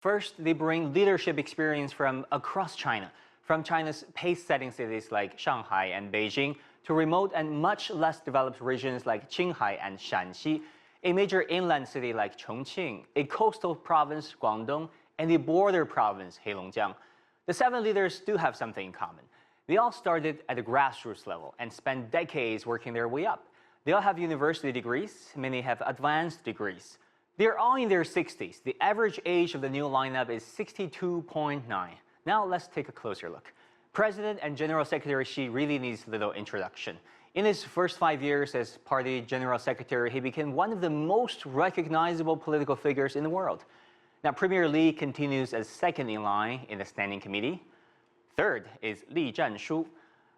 First, they bring leadership experience from across China, from China's pace-setting cities like Shanghai and Beijing to remote and much less developed regions like Qinghai and Shanxi, a major inland city like Chongqing, a coastal province, Guangdong, and a border province, Heilongjiang. The seven leaders do have something in common. They all started at the grassroots level and spent decades working their way up. They all have university degrees, many have advanced degrees. They're all in their 60s. The average age of the new lineup is 62.9. Now let's take a closer look. President and General Secretary Xi really needs little introduction. In his first 5 years as party General Secretary, he became one of the most recognizable political figures in the world. Now, Premier Li continues as second in line in the Standing Committee. Third is Zhanshu.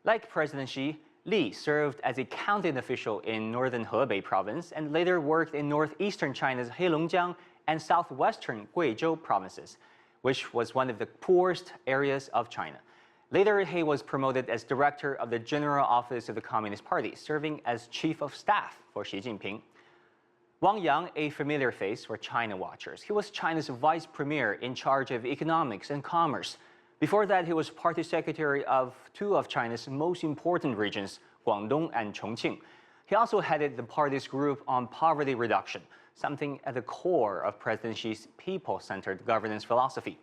Like President Xi, Li served as a counting official in northern Hebei province and later worked in northeastern China's Heilongjiang and southwestern Guizhou provinces, which was one of the poorest areas of China. Later, he was promoted as director of the General Office of the Communist Party, serving as chief of staff for Xi Jinping. Wang, a familiar face for China watchers. He was China's vice premier in charge of economics and commerce. Before that, he was party secretary of two of China's most important regions, Guangdong and Chongqing. He also headed the party's group on poverty reduction, something at the core of President Xi's people-centered governance philosophy.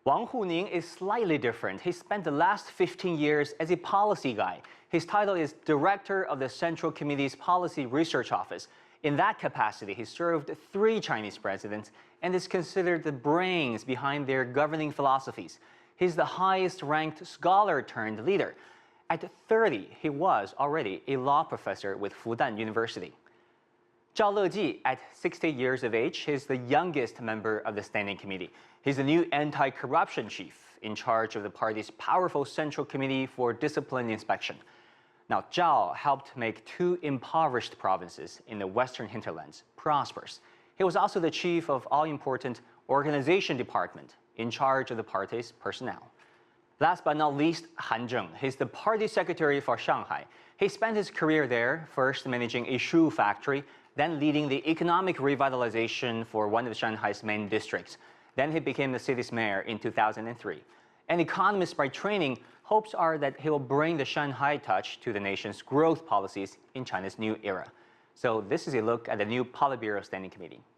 Huning is slightly different. He spent the last 15 years as a policy guy. His title is Director of the Central Committee's Policy Research Office. In that capacity, he served 3 Chinese presidents and is considered the brains behind their governing philosophies. He's the highest-ranked scholar-turned-leader. At 30, he was already a law professor with Fudan University. Zhao Leji, at 60 years of age, is the youngest member of the Standing Committee. He's the new anti-corruption chief in charge of the party's powerful Central Committee for Discipline Inspection. Now, Zhao helped make 2 impoverished provinces in the western hinterlands prosperous. He was also the chief of all-important Organization Department in charge of the party's personnel. Last but not least, Zheng. He's the party secretary for Shanghai. He spent his career there, first managing a shoe factory, then leading the economic revitalization for one of Shanghai's main districts. Then he became the city's mayor in 2003. An economist by training, hopes are that he will bring the Shanghai touch to the nation's growth policies in China's new era. So this is a look at the new Politburo Standing Committee.